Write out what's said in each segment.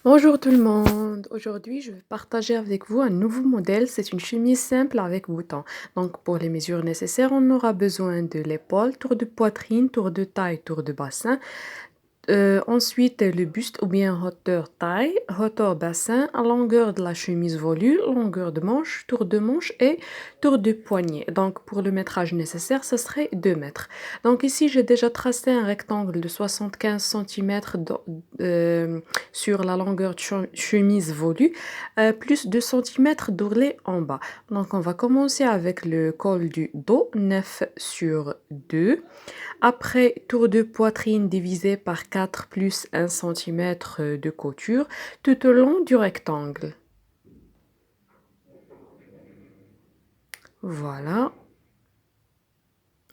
Bonjour tout le monde. Aujourd'hui, je vais partager avec vous un nouveau modèle. C'est une chemise simple avec boutons. Donc, pour les mesures nécessaires, on aura besoin de l'épaule, tour de poitrine, tour de taille, tour de bassin. Ensuite, le buste ou bien hauteur taille, hauteur bassin, longueur de la chemise volue, longueur de manche et tour de poignet. Donc, pour le métrage nécessaire, ce serait 2 mètres. Donc, ici, j'ai déjà tracé un rectangle de 75 cm sur la longueur de chemise volue, plus 2 cm d'ourlet en bas. Donc, on va commencer avec le col du dos, 9 sur 2. Après, tour de poitrine divisé par 4 plus 1 cm de couture tout au long du rectangle. Voilà,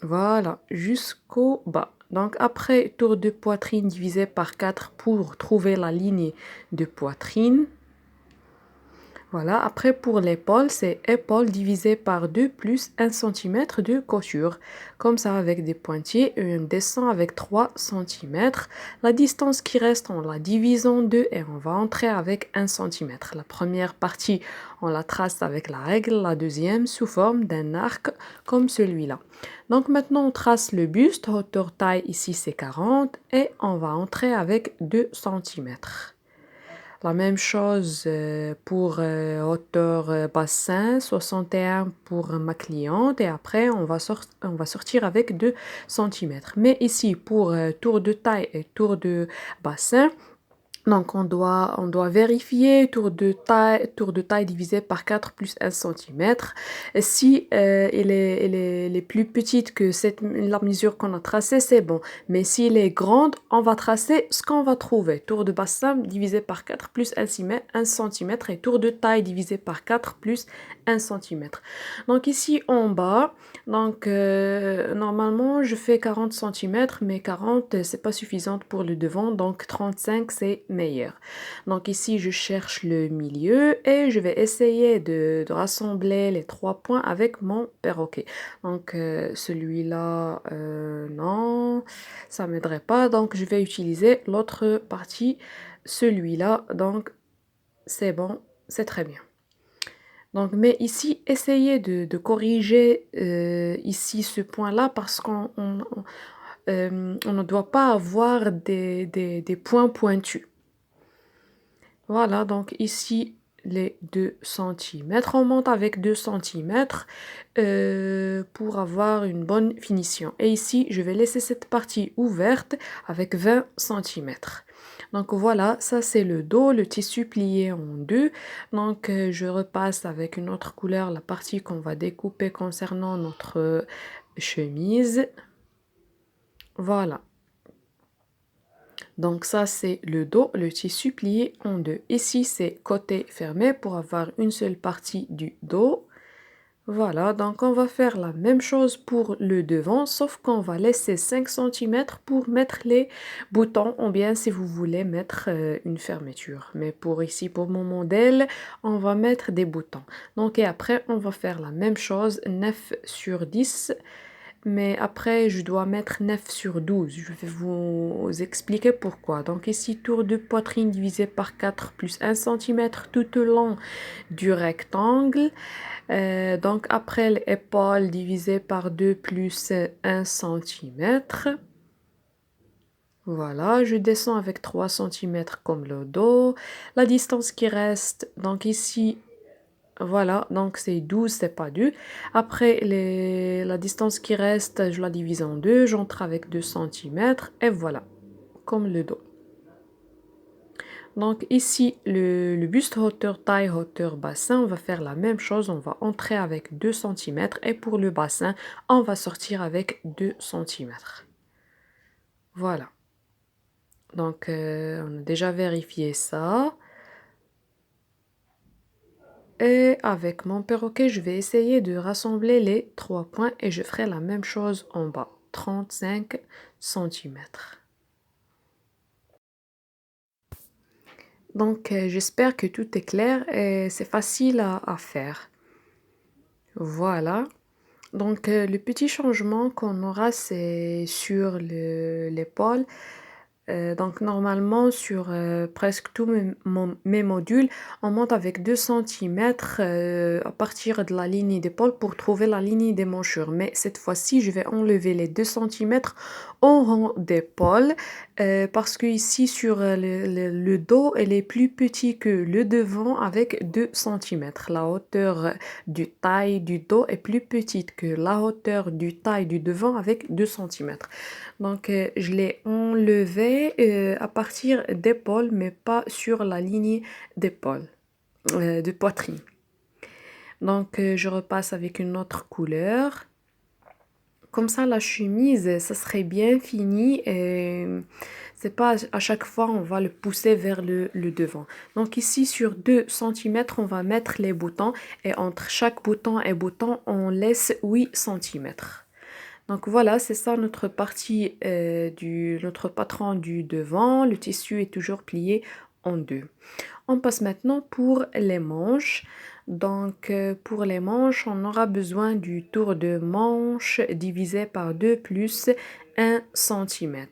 voilà, jusqu'au bas. Donc après, tour de poitrine divisé par 4 pour trouver la ligne de poitrine. Voilà, après pour l'épaule, c'est épaule divisé par 2 plus 1 cm de couture. Comme ça avec des pointillés et on descend avec 3 cm. La distance qui reste, on la divise en deux et on va entrer avec 1 cm. La première partie, on la trace avec la règle, la deuxième sous forme d'un arc comme celui-là. Donc maintenant, on trace le buste, hauteur taille ici c'est 40 et on va entrer avec 2 cm. La même chose pour hauteur bassin, 61 pour ma cliente et après on va sortir avec 2 cm. Mais ici pour tour de taille et tour de bassin, donc on doit vérifier tour de taille divisé par 4 plus 1 cm. Si elle est plus petite que la mesure qu'on a tracée, c'est bon. Mais si elle est grande, on va tracer ce qu'on va trouver. Tour de bassin divisé par 4 plus 1 cm et tour de taille divisé par 4 plus 1 cm. Donc ici en bas, donc normalement je fais 40 cm, mais 40 c'est pas suffisant pour le devant, donc 35 c'est meilleur. Donc ici je cherche le milieu et je vais essayer de rassembler les 3 points avec mon perroquet. Donc celui-là, non, ça m'aiderait pas, donc je vais utiliser l'autre partie, celui-là, donc c'est bon, c'est très bien. Donc, mais ici, essayez de corriger ici ce point-là parce on ne doit pas avoir des points pointus. Voilà, donc ici, les 2 cm. On monte avec 2 cm pour avoir une bonne finition. Et ici, je vais laisser cette partie ouverte avec 20 cm. Donc voilà, ça c'est le dos, le tissu plié en deux. Donc je repasse avec une autre couleur la partie qu'on va découper concernant notre chemise. Voilà. Donc ça c'est le dos, le tissu plié en deux. Ici c'est côté fermé pour avoir une seule partie du dos. Voilà, donc on va faire la même chose pour le devant, sauf qu'on va laisser 5 cm pour mettre les boutons, ou bien si vous voulez mettre une fermeture. Mais pour ici, pour mon modèle, on va mettre des boutons. Donc et après, on va faire la même chose, 9 sur 10. Mais après, je dois mettre 9 sur 12. Je vais vous expliquer pourquoi. Donc ici, tour de poitrine divisé par 4 plus 1 cm tout au long du rectangle. Donc après l'épaule divisé par 2 plus 1 cm. Voilà, je descends avec 3 cm comme le dos. La distance qui reste, donc ici, voilà, donc c'est 12, c'est pas 2. Après, la distance qui reste, je la divise en deux, j'entre avec 2 cm et voilà, comme le dos. Donc ici, le buste hauteur taille, hauteur bassin, on va faire la même chose, on va entrer avec 2 cm et pour le bassin, on va sortir avec 2 cm. Voilà. Donc on a déjà vérifié ça. Et avec mon perroquet, je vais essayer de rassembler les 3 points et je ferai la même chose en bas, 35 cm. Donc j'espère que tout est clair et c'est facile à faire. Voilà. Donc le petit changement qu'on aura, c'est sur l'épaule. Donc normalement sur presque tous mes modules, on monte avec 2 centimètres à partir de la ligne d'épaule pour trouver la ligne des manchures. Mais cette fois-ci, je vais enlever les 2 centimètres au rang d'épaule parce que ici sur le dos, elle est plus petit que le devant avec 2 centimètres. La hauteur du taille du dos est plus petite que la hauteur du taille du devant avec 2 centimètres. Donc, je l'ai enlevé à partir d'épaule, mais pas sur la ligne d'épaule, de poitrine. Donc, je repasse avec une autre couleur. Comme ça, la chemise, ça serait bien fini et c'est pas à chaque fois on va le pousser vers le devant. Donc ici, sur 2 centimètres, on va mettre les boutons et entre chaque bouton et bouton, on laisse 8 centimètres. Donc voilà, c'est ça notre partie notre patron du devant. Le tissu est toujours plié en deux. On passe maintenant pour les manches. Donc pour les manches, on aura besoin du tour de manche divisé par 2 plus 1 cm.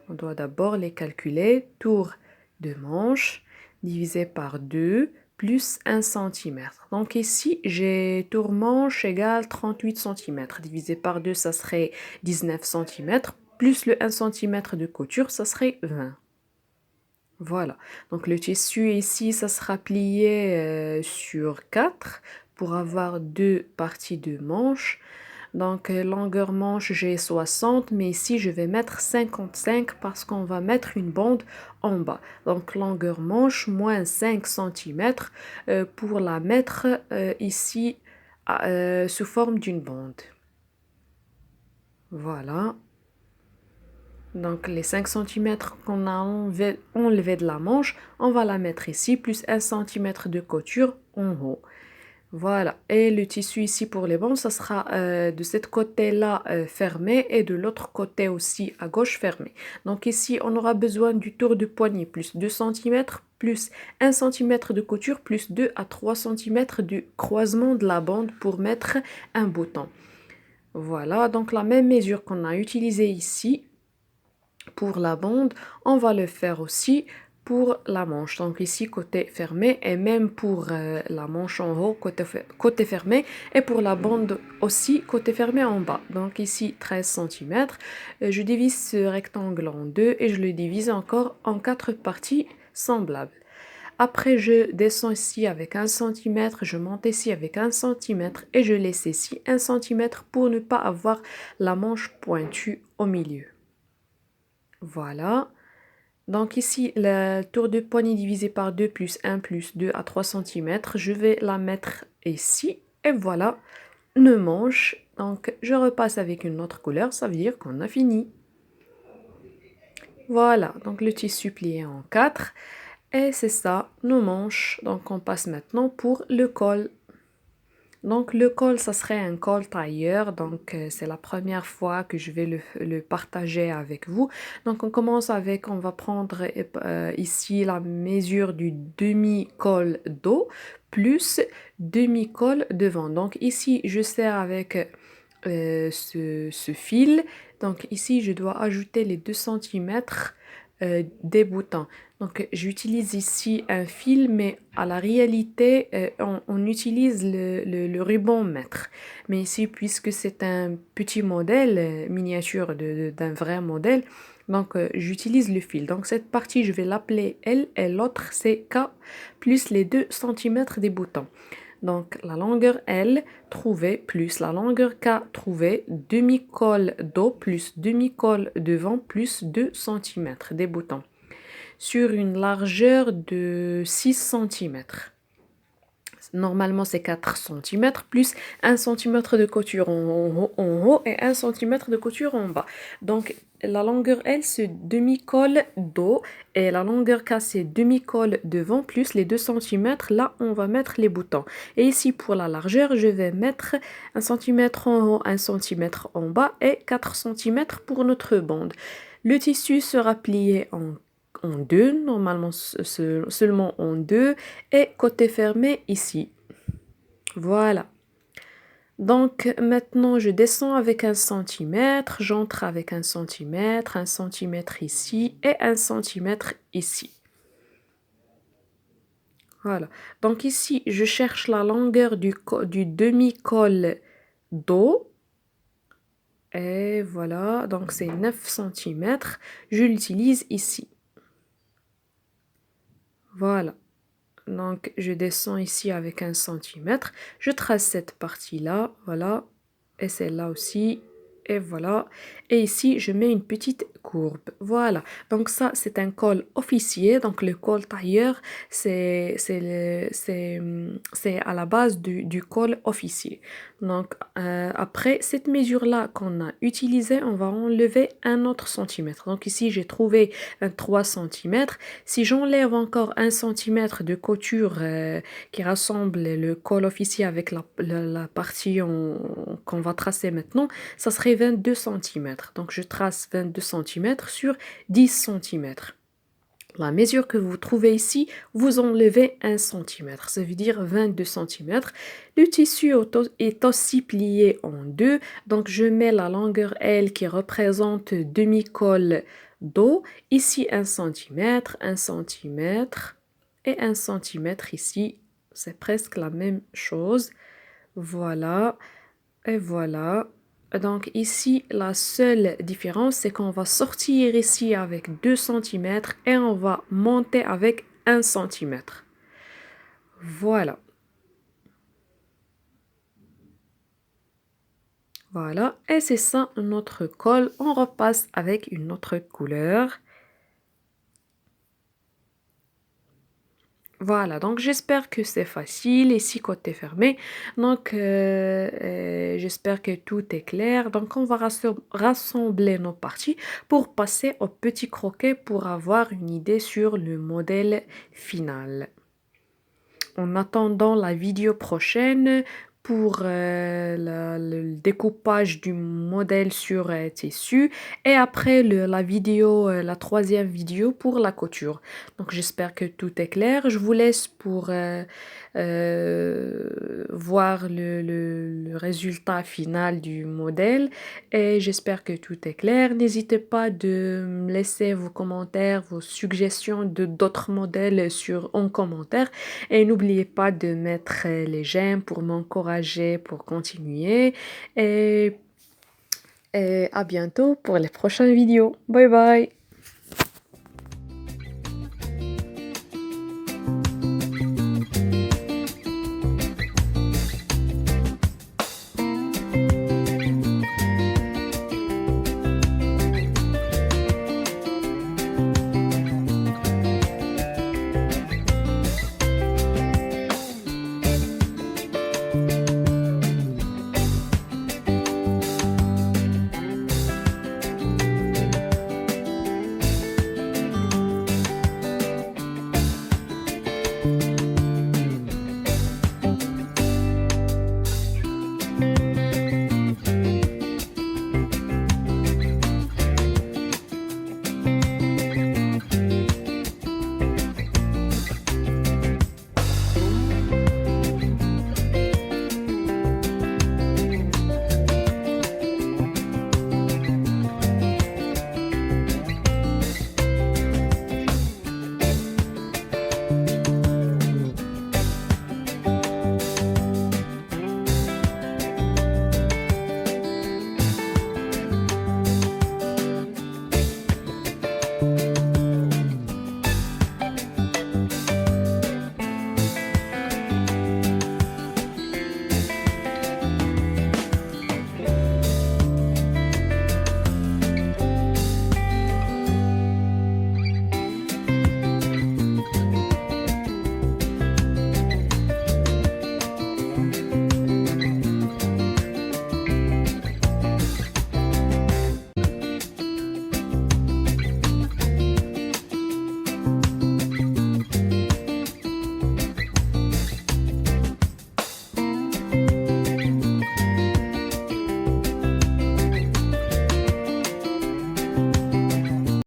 On doit d'abord les calculer. Tour de manche divisé par 2 plus 1 cm. Donc ici, j'ai tour manche égale 38 cm. Divisé par 2, ça serait 19 cm. Plus le 1 cm de couture, ça serait 20. Voilà. Donc le tissu ici, ça sera plié sur 4 pour avoir 2 parties de manche. Donc longueur manche, j'ai 60, mais ici, je vais mettre 55 parce qu'on va mettre une bande en bas. Donc longueur manche, moins 5 cm pour la mettre ici sous forme d'une bande. Voilà. Donc les 5 cm qu'on a enlevé de la manche, on va la mettre ici, plus 1 cm de couture en haut. Voilà, et le tissu ici pour les bandes, ça sera de cette côté-là fermé et de l'autre côté aussi à gauche fermé. Donc ici, on aura besoin du tour de poignet plus 2 cm plus 1 cm de couture plus 2 à 3 cm du croisement de la bande pour mettre un bouton. Voilà, donc la même mesure qu'on a utilisée ici pour la bande, on va le faire aussi pour la manche. Donc ici, côté fermé, et même pour la manche en haut, côté fermé, et pour la bande aussi, côté fermé en bas. Donc ici, 13 cm. Je divise ce rectangle en deux et je le divise encore en 4 parties semblables. Après, je descends ici avec 1 cm, je monte ici avec 1 cm et je laisse ici 1 cm pour ne pas avoir la manche pointue au milieu. Voilà. Donc ici, le tour de poignet divisé par 2 plus 1 plus 2 à 3 cm. Je vais la mettre ici. Et voilà, nos manches. Donc je repasse avec une autre couleur, ça veut dire qu'on a fini. Voilà, donc le tissu plié en 4. Et c'est ça, nos manches. Donc on passe maintenant pour le col. Donc le col, ça serait un col tailleur, donc c'est la première fois que je vais le partager avec vous. Donc on commence avec, on va prendre ici la mesure du demi-col dos plus demi-col devant. Donc ici, je sers avec ce fil. Donc ici, je dois ajouter les 2 cm des boutons. Donc j'utilise ici un fil, mais à la réalité, on utilise le ruban mètre. Mais ici, puisque c'est un petit modèle, miniature d'un vrai modèle, donc j'utilise le fil. Donc cette partie, je vais l'appeler L et l'autre c'est K plus les 2 cm des boutons. Donc la longueur L trouvée plus la longueur K trouvée, demi-col dos plus demi-col devant plus 2 cm des boutons sur une largeur de 6 cm. Normalement, c'est 4 cm plus 1 cm de couture en haut et 1 cm de couture en bas. Donc, la longueur L, c'est demi-col dos et la longueur K, c'est demi-col devant plus les 2 cm. Là, on va mettre les boutons. Et ici, pour la largeur, je vais mettre 1 cm en haut, 1 cm en bas et 4 cm pour notre bande. Le tissu sera plié en deux, normalement seulement en deux, et côté fermé ici. Voilà. Donc maintenant, je descends avec 1 cm, j'entre avec 1 cm ici et 1 cm ici. Voilà. Donc ici, je cherche la longueur du demi-col dos. Et voilà, donc c'est 9 cm. Je l'utilise ici. Voilà. Donc je descends ici avec 1 cm. Je trace cette partie-là, voilà. Et celle-là aussi. Et voilà. Et ici, je mets une petite courbe. Voilà. Donc ça, c'est un col officier. Donc le col tailleur, c'est à la base du col officier. Donc après cette mesure-là qu'on a utilisée, on va enlever un autre centimètre. Donc ici, j'ai trouvé 3 cm. Si j'enlève encore 1 cm de couture qui rassemble le col officier avec la partie qu'on va tracer maintenant, ça serait 22 cm. Donc je trace 22 cm sur 10 cm. La mesure que vous trouvez ici, vous enlevez 1 cm, ça veut dire 22 cm. Le tissu est aussi plié en deux, donc je mets la longueur L qui représente demi-col dos, ici 1 cm, 1 cm et 1 cm ici, c'est presque la même chose. Voilà, et voilà. Donc ici, la seule différence, c'est qu'on va sortir ici avec 2 cm et on va monter avec 1 cm. Voilà. Voilà, et c'est ça notre col. On repasse avec une autre couleur. Voilà, donc j'espère que c'est facile, ici côté fermé. Donc j'espère que tout est clair. Donc on va rassembler nos parties pour passer au petit croquet pour avoir une idée sur le modèle final. En attendant la vidéo prochaine pour le découpage du modèle sur tissu et après la vidéo, la troisième vidéo pour la couture. Donc j'espère que tout est clair. Je vous laisse pour voir le résultat final du modèle et j'espère que tout est clair. N'hésitez pas de me laisser vos commentaires, vos suggestions de d'autres modèles en commentaire. Et n'oubliez pas de mettre les j'aime pour m'encourager pour continuer. Et à bientôt pour les prochaines vidéos. Bye bye!